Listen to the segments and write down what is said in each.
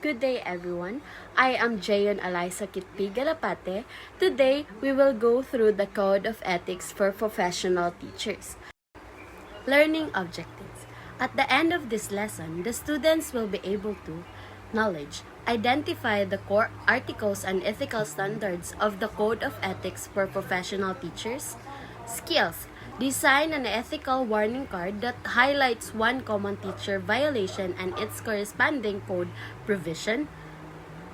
Good day, everyone. I am Jayon Alyssa Kitpi Galapate. Today, we will go through the Code of Ethics for Professional Teachers. Learning Objectives. At the end of this lesson, the students will be able to knowledge, identify the core articles and ethical standards of the Code of Ethics for Professional Teachers. Skills. Design an ethical warning card that highlights one common teacher violation and its corresponding code provision.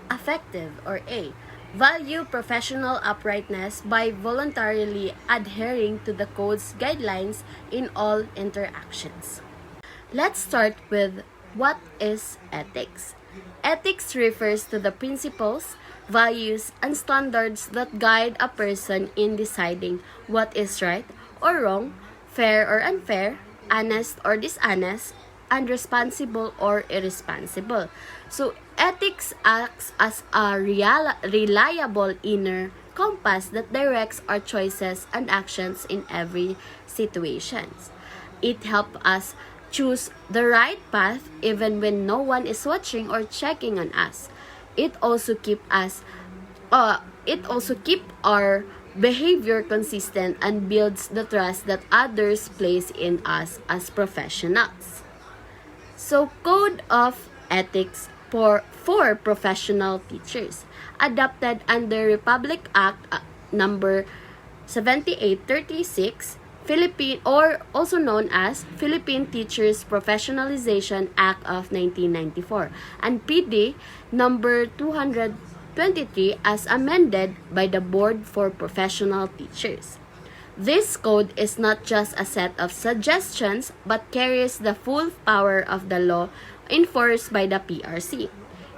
Affective, or A. Value professional uprightness by voluntarily adhering to the code's guidelines in all interactions. Let's start with what is ethics. Ethics refers to the principles, values, and standards that guide a person in deciding what is right or wrong, fair or unfair, honest or dishonest, and responsible or irresponsible. So, ethics acts as a reliable inner compass that directs our choices and actions in every situation. It helps us choose the right path even when no one is watching or checking on us. It also keep our behavior consistent and builds the trust that others place in us as professionals. So, Code of Ethics for professional teachers, adopted under Republic Act number 7836, Philippine, or also known as Philippine Teachers Professionalization Act of 1994, and PD number 223 as amended by the Board for Professional Teachers. This code is not just a set of suggestions but carries the full power of the law enforced by the PRC.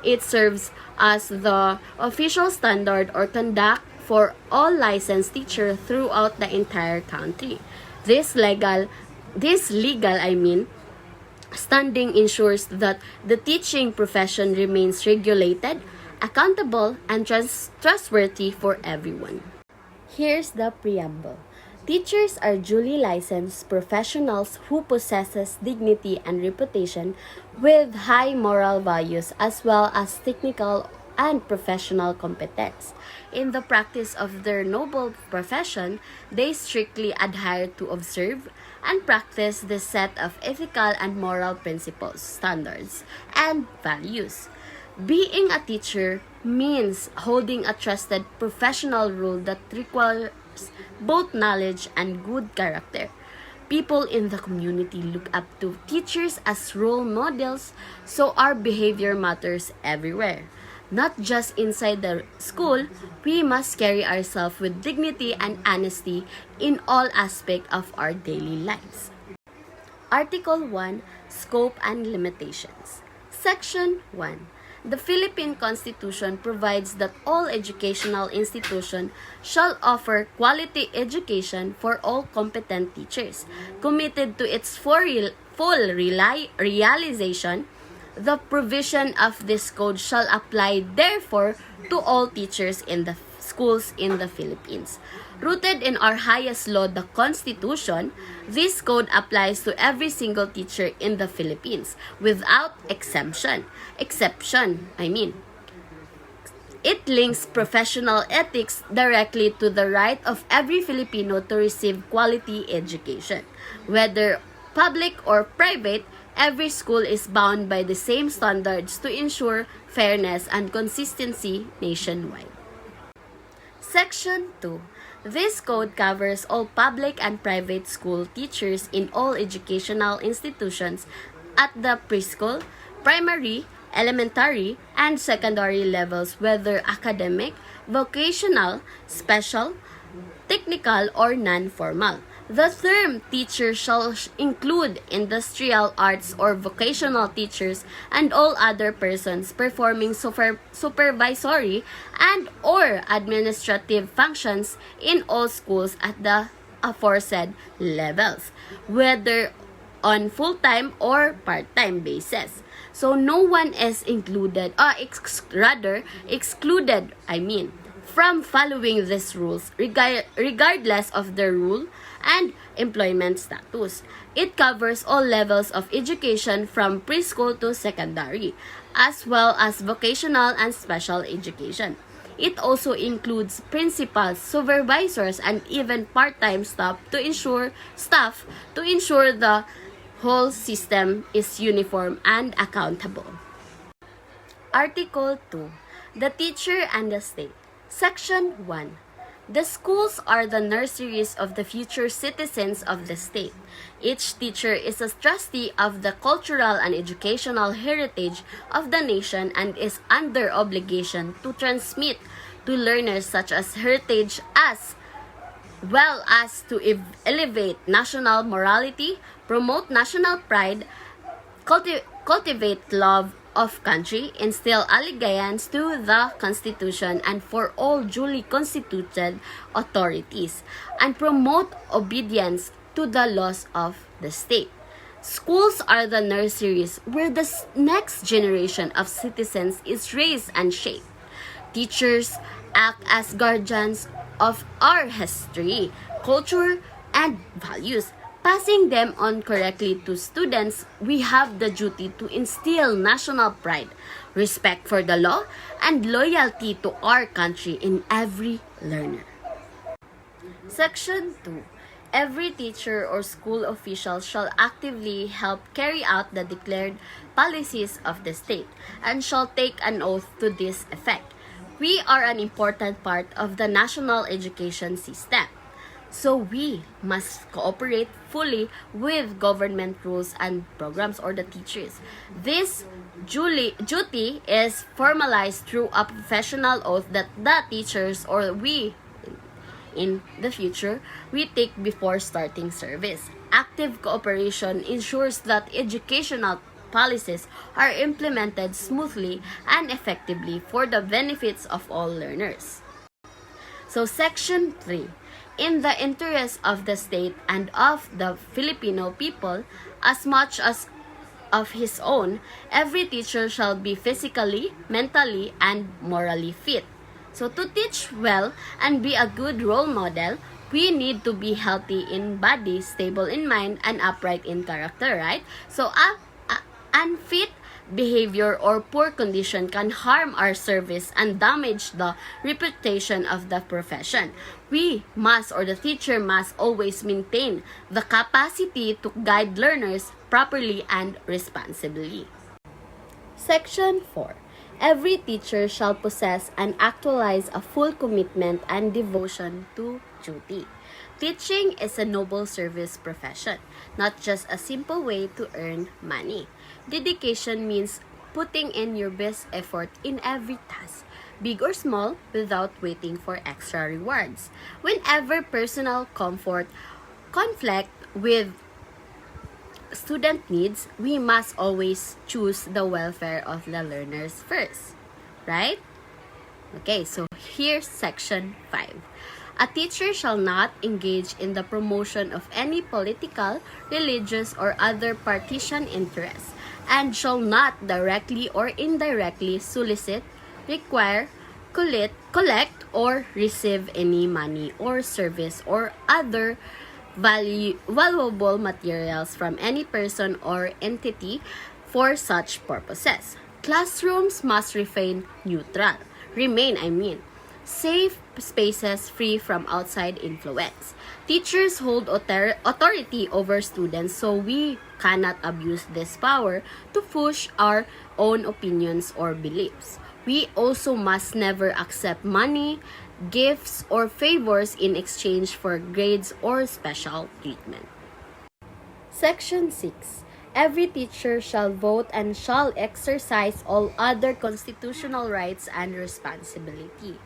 It serves as the official standard or conduct for all licensed teachers throughout the entire country. This legal standing ensures that the teaching profession remains regulated, accountable, and trustworthy for everyone. Here's the preamble. Teachers are duly licensed professionals who possess dignity and reputation with high moral values as well as technical and professional competence. In the practice of their noble profession, they strictly adhere to observe and practice the set of ethical and moral principles, standards, and values. Being a teacher means holding a trusted professional role that requires both knowledge and good character. People in the community look up to teachers as role models, so our behavior matters everywhere. Not just inside the school, we must carry ourselves with dignity and honesty in all aspects of our daily lives. Article 1, Scope and Limitations. Section 1. The Philippine Constitution provides that all educational institutions shall offer quality education for all competent teachers. Committed to its full realization, the provision of this code shall apply therefore to all teachers in the schools in the Philippines. Rooted in our highest law, the Constitution, this code applies to every single teacher in the Philippines without exception. It links professional ethics directly to the right of every Filipino to receive quality education. Whether public or private, every school is bound by the same standards to ensure fairness and consistency nationwide. Section 2. This code covers all public and private school teachers in all educational institutions at the preschool, primary, elementary, and secondary levels, whether academic, vocational, special, technical, or non-formal. The term teacher shall include industrial arts or vocational teachers and all other persons performing supervisory and or administrative functions in all schools at the aforesaid levels, whether on full-time or part-time basis. So no one is excluded from following these rules regardless of their rule and employment status. It covers all levels of education from preschool to secondary, as well as vocational and special education. It also includes principals, supervisors, and even part-time staff to ensure the whole system is uniform and accountable. Article 2. The Teacher and the State. Section 1. The schools are the nurseries of the future citizens of the state. Each teacher is a trustee of the cultural and educational heritage of the nation and is under obligation to transmit to learners such as heritage as well as to elevate national morality, promote national pride, cultivate love of country, instill allegiance to the Constitution and for all duly constituted authorities, and promote obedience to the laws of the state. Schools are the nurseries where the next generation of citizens is raised and shaped. Teachers act as guardians of our history, culture, and values. Passing them on correctly to students, we have the duty to instill national pride, respect for the law, and loyalty to our country in every learner. Section 2. Every teacher or school official shall actively help carry out the declared policies of the state and shall take an oath to this effect. We are an important part of the national education system, so we must cooperate fully with government rules and programs or the teachers. This duty is formalized through a professional oath that the teachers or we in the future we take before starting service. Active cooperation ensures that educational policies are implemented smoothly and effectively for the benefits of all learners. So Section 3. In the interest of the state and of the Filipino people, as much as of his own, every teacher shall be physically, mentally, and morally fit. So to teach well and be a good role model, we need to be healthy in body, stable in mind, and upright in character, right? So unfit behavior or poor condition can harm our service and damage the reputation of the profession. We must, or the teacher must, always maintain the capacity to guide learners properly and responsibly. Section 4. Every teacher shall possess and actualize a full commitment and devotion to duty. Teaching is a noble service profession, not just a simple way to earn money. Dedication means putting in your best effort in every task, big or small, without waiting for extra rewards. Whenever personal comfort conflict with student needs, we must always choose the welfare of the learners first, right? Okay, so here's section 5. A teacher shall not engage in the promotion of any political, religious, or other partisan interests, and shall not directly or indirectly solicit, require, collect, or receive any money or service or other valuable materials from any person or entity for such purposes. Classrooms must remain safe spaces free from outside influence. Teachers hold authority over students, so we cannot abuse this power to push our own opinions or beliefs. We also must never accept money, gifts, or favors in exchange for grades or special treatment. Section 6. Every teacher shall vote and shall exercise all other constitutional rights and responsibility.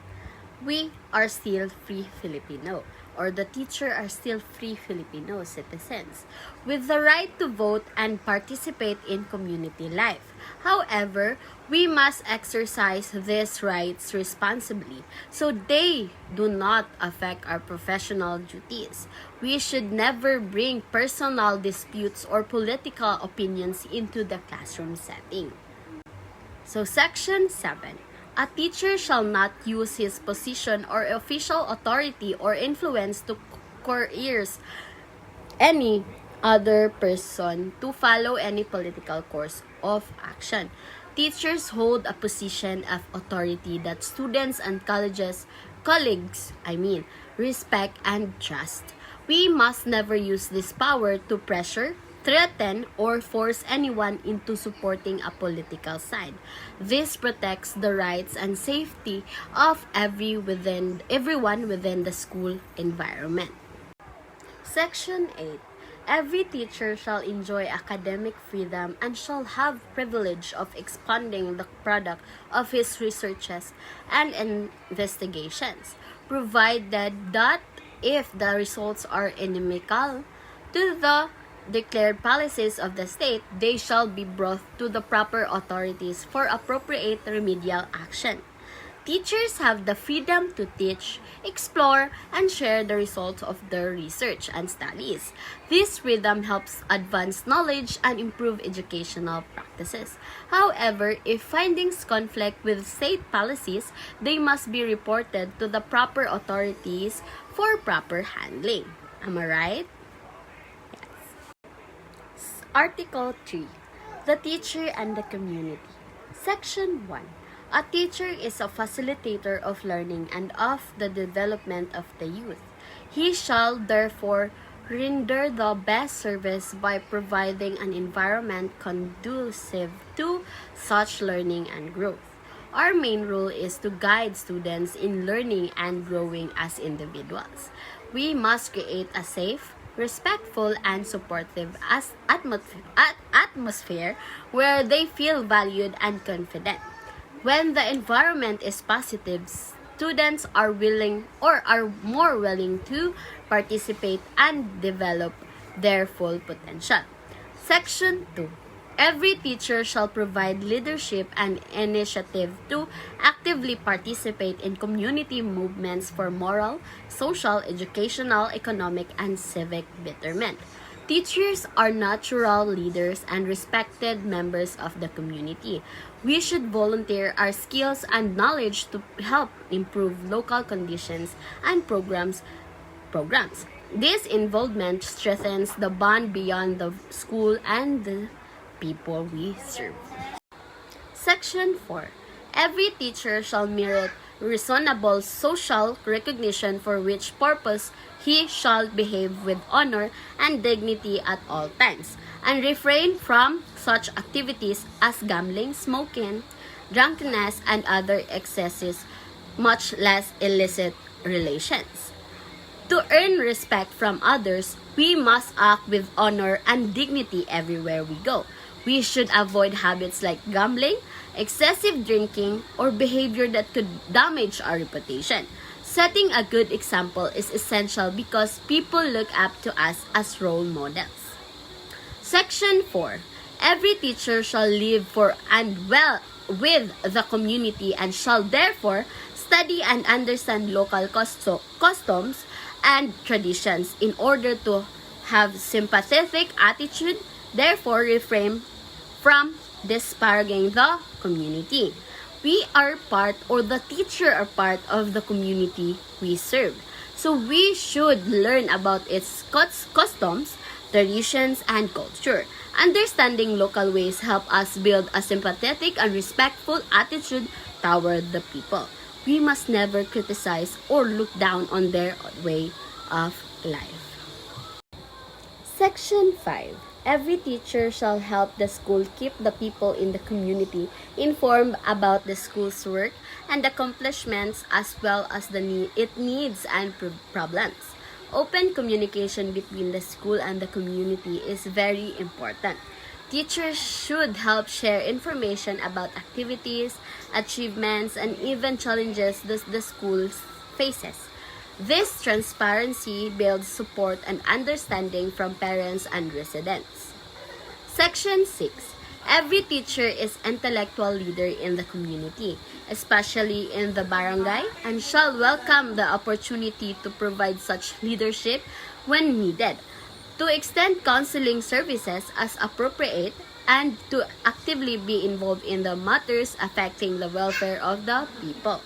We are still free Filipino, or the teacher are still free Filipino citizens, with the right to vote and participate in community life. However, we must exercise these rights responsibly so they do not affect our professional duties. We should never bring personal disputes or political opinions into the classroom setting. So Section 7. A teacher shall not use his position or official authority or influence to coerce any other person to follow any political course of action. Teachers hold a position of authority that students and colleagues, respect and trust. We must never use this power to pressure, threaten, or force anyone into supporting a political side. This protects the rights and safety of everyone within the school environment. Section 8. Every teacher shall enjoy academic freedom and shall have privilege of expanding the product of his researches and investigations, provided that if the results are inimical to the declared policies of the state, they shall be brought to the proper authorities for appropriate remedial action. Teachers have the freedom to teach, explore, and share the results of their research and studies. This freedom helps advance knowledge and improve educational practices. However, if findings conflict with state policies, they must be reported to the proper authorities for proper handling. Am I right? Yes. Article 3. The teacher and the community. Section 1. A teacher is a facilitator of learning and of the development of the youth. He shall therefore render the best service by providing an environment conducive to such learning and growth. Our main role is to guide students in learning and growing as individuals. We must create a safe, respectful, and supportive atmosphere where they feel valued and confident. When the environment is positive, students are more willing to participate and develop their full potential. Section 2. Every teacher shall provide leadership and initiative to actively participate in community movements for moral, social, educational, economic, and civic betterment. Teachers are natural leaders and respected members of the community. We should volunteer our skills and knowledge to help improve local conditions and programs. This involvement strengthens the bond beyond the school and the people we serve. Section 4. Every teacher shall merit reasonable social recognition, for which purpose he shall behave with honor and dignity at all times, and refrain from such activities as gambling, smoking, drunkenness, and other excesses, much less illicit relations. To earn respect from others, we must act with honor and dignity everywhere we go. We should avoid habits like gambling, excessive drinking, or behavior that could damage our reputation. Setting a good example is essential because people look up to us as role models. Section 4. Every teacher shall live for and well with the community and shall therefore study and understand local customs and traditions in order to have sympathetic attitude, therefore refrain from disparaging the community. We are part, or the teacher are part of the community we serve. So we should learn about its customs, traditions, and culture. Understanding local ways help us build a sympathetic and respectful attitude toward the people. We must never criticize or look down on their way of life. Section 5. Every teacher shall help the school keep the people in the community informed about the school's work and accomplishments, as well as its needs and problems. Open communication between the school and the community is very important. Teachers should help share information about activities, achievements, and even challenges the school faces. This transparency builds support and understanding from parents and residents. Section 6. Every teacher is intellectual leader in the community, especially in the barangay, and shall welcome the opportunity to provide such leadership when needed. To extend counseling services as appropriate and to actively be involved in the matters affecting the welfare of the people.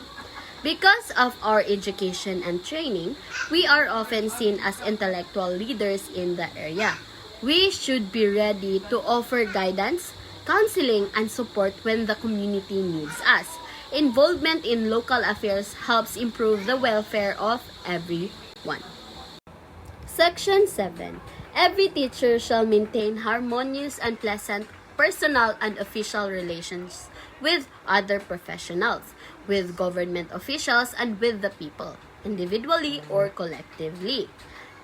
Because of our education and training, we are often seen as intellectual leaders in the area. We should be ready to offer guidance, counseling, and support when the community needs us. Involvement in local affairs helps improve the welfare of everyone. Section 7. Every teacher shall maintain harmonious and pleasant personal and official relations with other professionals, with government officials, and with the people, individually or collectively.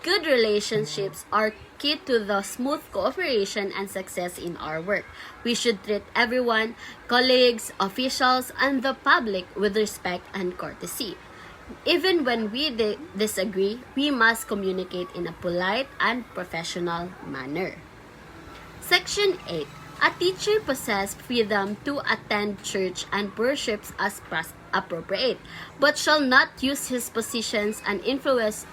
Good relationships are key to the smooth cooperation and success in our work. We should treat everyone, colleagues, officials, and the public with respect and courtesy. Even when we disagree, we must communicate in a polite and professional manner. Section 8. A teacher possesses freedom to attend church and worships as appropriate, but shall not use his positions and influence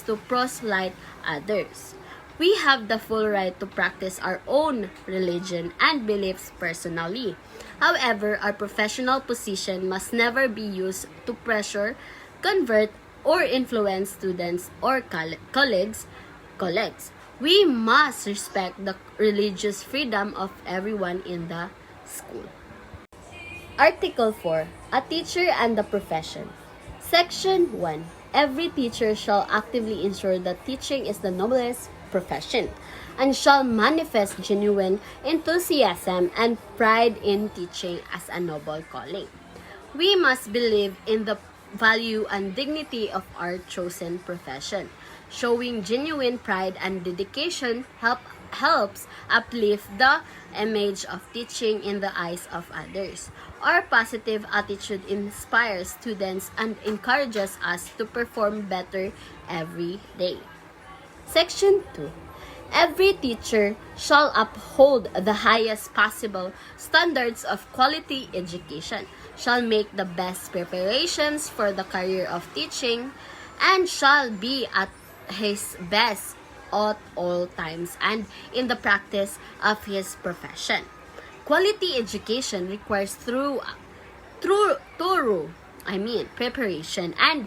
to proselyte others. We have the full right to practice our own religion and beliefs personally. However, our professional position must never be used to pressure, convert, or influence students or colleagues. We must respect the religious freedom of everyone in the school. Article 4. A teacher and the profession. Section 1. Every teacher shall actively ensure that teaching is the noblest profession and shall manifest genuine enthusiasm and pride in teaching as a noble calling. We must believe in the value and dignity of our chosen profession. Showing genuine pride and dedication helps uplift the image of teaching in the eyes of others. Our positive attitude inspires students and encourages us to perform better every day. Section 2. Every teacher shall uphold the highest possible standards of quality education, shall make the best preparations for the career of teaching, and shall be at his best at all times and in the practice of his profession. Quality education requires thorough preparation and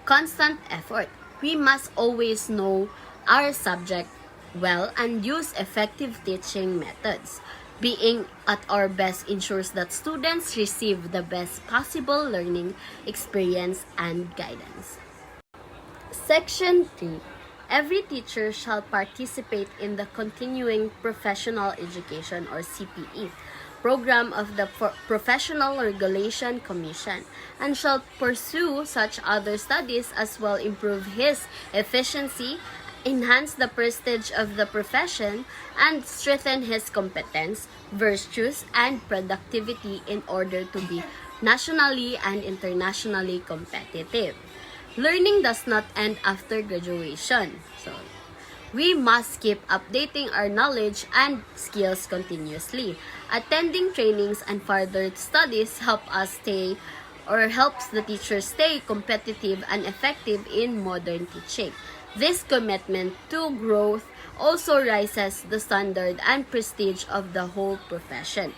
constant effort. We must always know our subject well and use effective teaching methods. Being at our best ensures that students receive the best possible learning experience and guidance. Section 3. Every teacher shall participate in the Continuing Professional Education or CPE program of the Professional Regulation Commission and shall pursue such other studies as will improve his efficiency, enhance the prestige of the profession, and strengthen his competence, virtues, and productivity in order to be nationally and internationally competitive. Learning does not end after graduation. So, we must keep updating our knowledge and skills continuously. Attending trainings and further studies helps the teacher stay competitive and effective in modern teaching. This commitment to growth also raises the standard and prestige of the whole profession.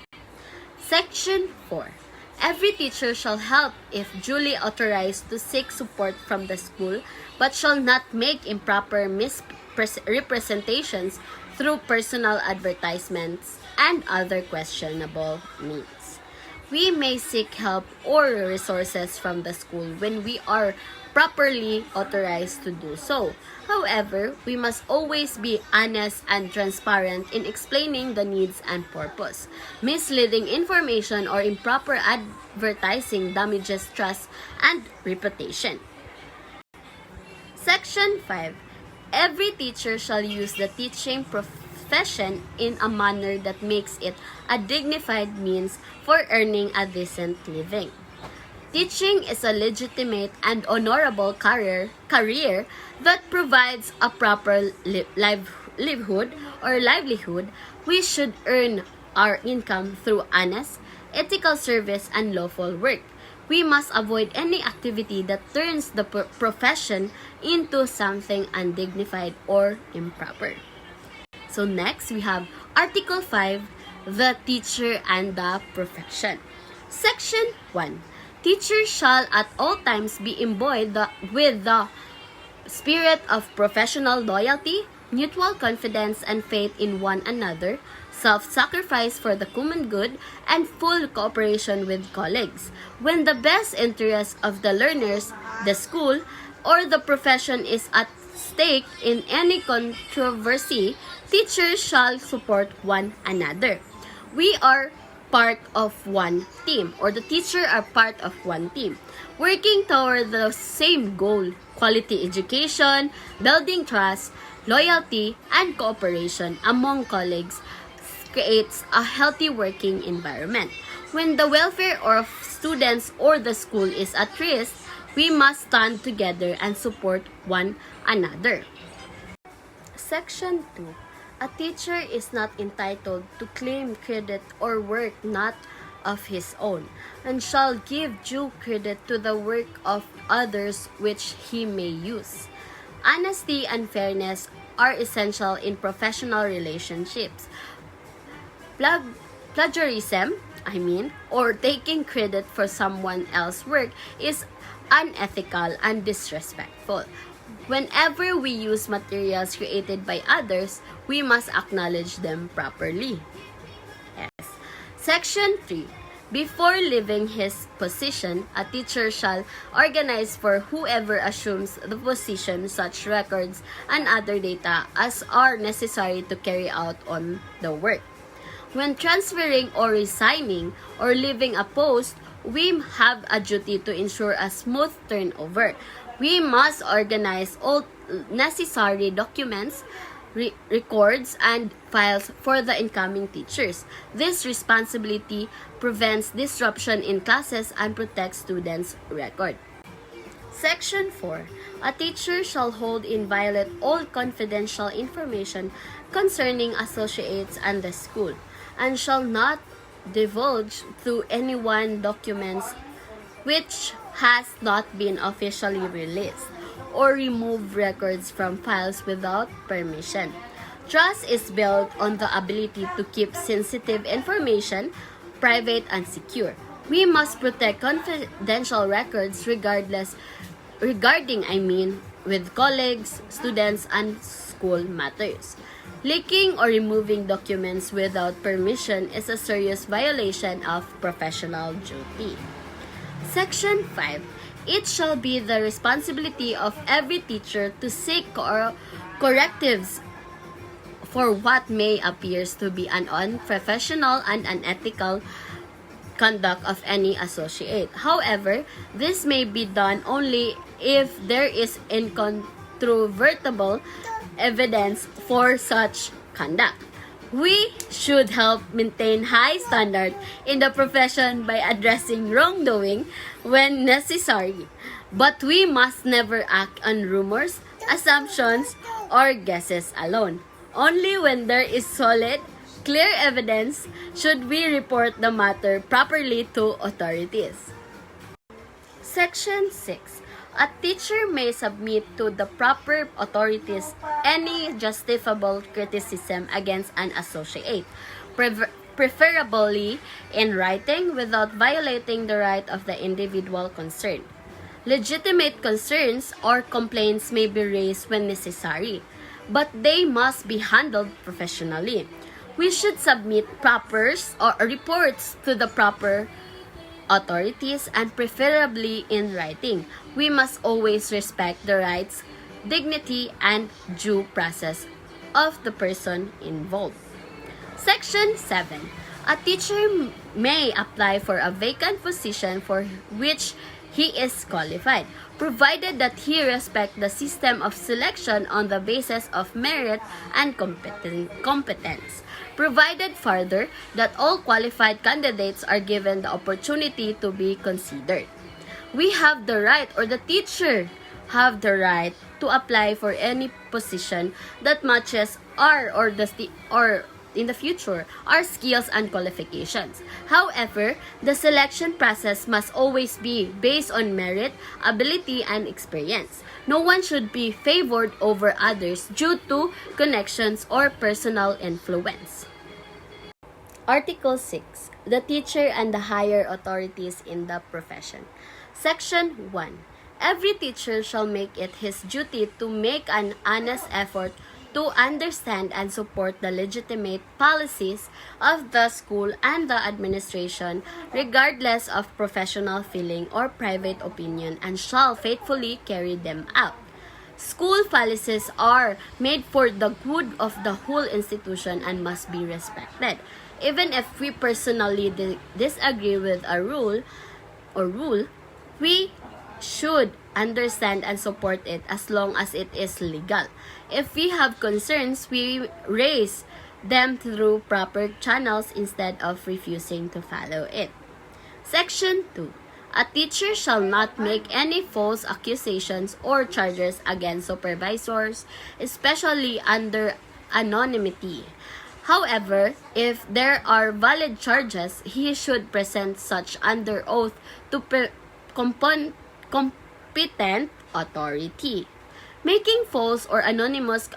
Section 4. Every teacher shall help if duly authorized to seek support from the school, but shall not make improper representations through personal advertisements and other questionable means. We may seek help or resources from the school when we are properly authorized to do so. However, we must always be honest and transparent in explaining the needs and purpose. Misleading information or improper advertising damages trust and reputation. Section 5. Every teacher shall use the teaching profession in a manner that makes it a dignified means for earning a decent living. Teaching is a legitimate and honorable career that provides a proper livelihood. We should earn our income through honest, ethical service and lawful work. We must avoid any activity that turns the profession into something undignified or improper. So next, we have Article 5. the teacher and the profession. Section 1. Teachers shall at all times be imbued with the spirit of professional loyalty, mutual confidence and faith in one another, self-sacrifice for the common good, and full cooperation with colleagues. When the best interest of the learners, the school, or the profession is at stake in any controversy, teachers shall support one another. We are part of one team, or the teacher are part of one team, working toward the same goal: quality education, building trust, loyalty, and cooperation among colleagues creates a healthy working environment. When the welfare of students or the school is at risk, we must stand together and support one another. Section 2. A teacher is not entitled to claim credit or work not of his own, and shall give due credit to the work of others which he may use. Honesty and fairness are essential in professional relationships. Plagiarism, or taking credit for someone else's work is unethical and disrespectful. Whenever we use materials created by others, we must acknowledge them properly. Yes. Section 3. Before leaving his position, a teacher shall organize for whoever assumes the position such records and other data as are necessary to carry out on the work. When transferring or resigning or leaving a post, we have a duty to ensure a smooth turnover. We must organize all necessary documents, records, and files for the incoming teachers. This responsibility prevents disruption in classes and protects students' record. Section 4. A teacher shall hold inviolate all confidential information concerning associates and the school, and shall not divulge to anyone documents which has not been officially released, or remove records from files without permission. Trust is built on the ability to keep sensitive information private and secure. We must protect confidential records regarding with colleagues, students, and school matters. Leaking or removing documents without permission is a serious violation of professional duty. Section 5. It shall be the responsibility of every teacher to seek correctives for what may appear to be an unprofessional and unethical conduct of any associate. However, this may be done only if there is incontrovertible evidence for such conduct. We should help maintain high standard in the profession by addressing wrongdoing when necessary. But we must never act on rumors, assumptions, or guesses alone. Only when there is solid, clear evidence should we report the matter properly to authorities. Section 6. A teacher may submit to the proper authorities any justifiable criticism against an associate, preferably in writing without violating the right of the individual concerned. Legitimate concerns or complaints may be raised when necessary, but they must be handled professionally. We should submit reports to the proper authorities and preferably in writing. We must always respect the rights, dignity, and due process of the person involved. Section 7. A teacher may apply for a vacant position for which he is qualified, provided that he respect the system of selection on the basis of merit and competence. Provided further that all qualified candidates are given the opportunity to be considered. We have the right, or the teacher have the right, to apply for any position that matches in the future our skills and qualifications. However, the selection process must always be based on merit, ability, and experience. No one should be favored over others due to connections or personal influence. Article 6. The teacher and the higher authorities in the profession. Section 1. Every teacher shall make it his duty to make an honest effort to understand and support the legitimate policies of the school and the administration, regardless of professional feeling or private opinion, and shall faithfully carry them out. School policies are made for the good of the whole institution and must be respected. Even if we personally disagree with a rule, we should understand and support it as long as it is legal. If we have concerns, we raise them through proper channels instead of refusing to follow it. Section 2. A teacher shall not make any false accusations or charges against supervisors, especially under anonymity. However, if there are valid charges, he should present such under oath to competent authority. Making false or anonymous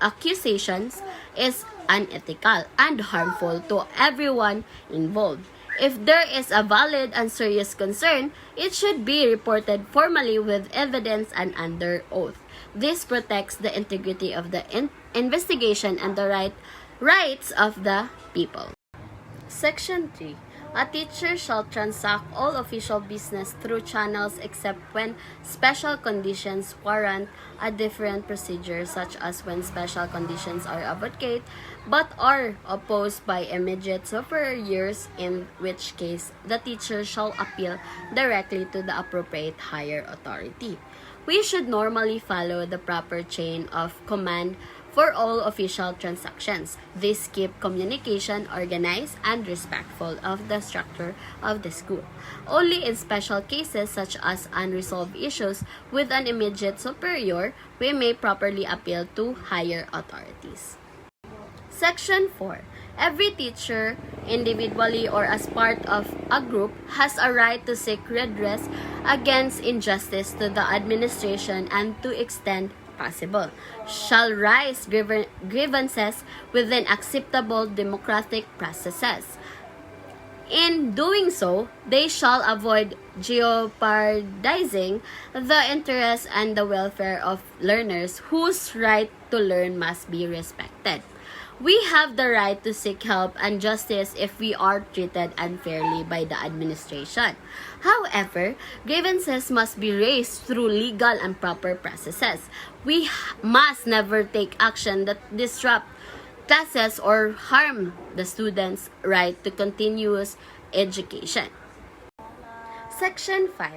accusations is unethical and harmful to everyone involved. If there is a valid and serious concern, it should be reported formally with evidence and under oath. This protects the integrity of the investigation and the rights of the people. Section 3. A teacher shall transact all official business through channels except when special conditions warrant a different procedure, such as when special conditions are advocated but are opposed by immediate superiors, in which case the teacher shall appeal directly to the appropriate higher authority. We should normally follow the proper chain of command for all official transactions. This keep communication organized and respectful of the structure of the school. Only in special cases such as unresolved issues with an immediate superior, we may properly appeal to higher authorities. Section 4. Every teacher, individually or as part of a group, has a right to seek redress against injustice to the administration and to extend possible, shall raise grievances within acceptable democratic processes. In doing so, they shall avoid jeopardizing the interests and the welfare of learners whose right to learn must be respected. We have the right to seek help and justice if we are treated unfairly by the administration. However, grievances must be raised through legal and proper processes. We must never take action that disrupt classes or harm the students' right to continuous education. Section 5.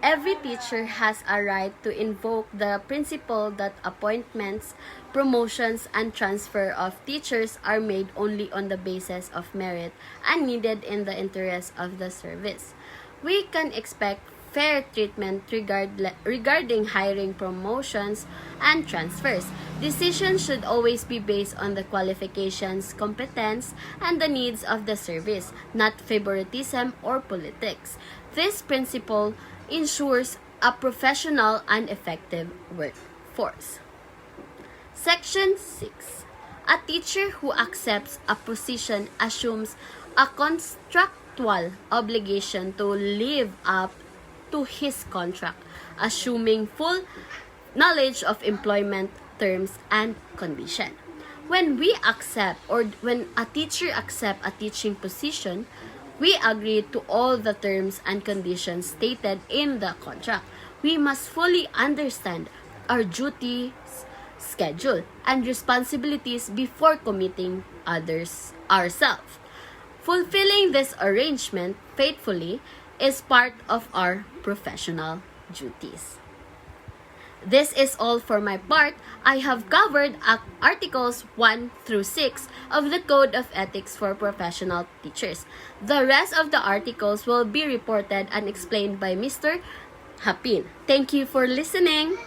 Every teacher has a right to invoke the principle that appointments, promotions, and transfer of teachers are made only on the basis of merit and needed in the interest of the service. We can expect fair treatment regarding hiring, promotions, and transfers. Decisions should always be based on the qualifications, competence, and the needs of the service, not favoritism or politics. This principle ensures a professional and effective workforce. Section 6. A teacher who accepts a position assumes a contractual obligation to live up to his contract, assuming full knowledge of employment terms and condition. When a teacher accepts a teaching position, we agree to all the terms and conditions stated in the contract. We must fully understand our duties, schedule, and responsibilities before committing others ourselves. Fulfilling this arrangement faithfully is part of our professional duties. This is all for my part. I have covered Articles 1 through 6 of the Code of Ethics for Professional Teachers. The rest of the articles will be reported and explained by Mr. Hapin. Thank you for listening.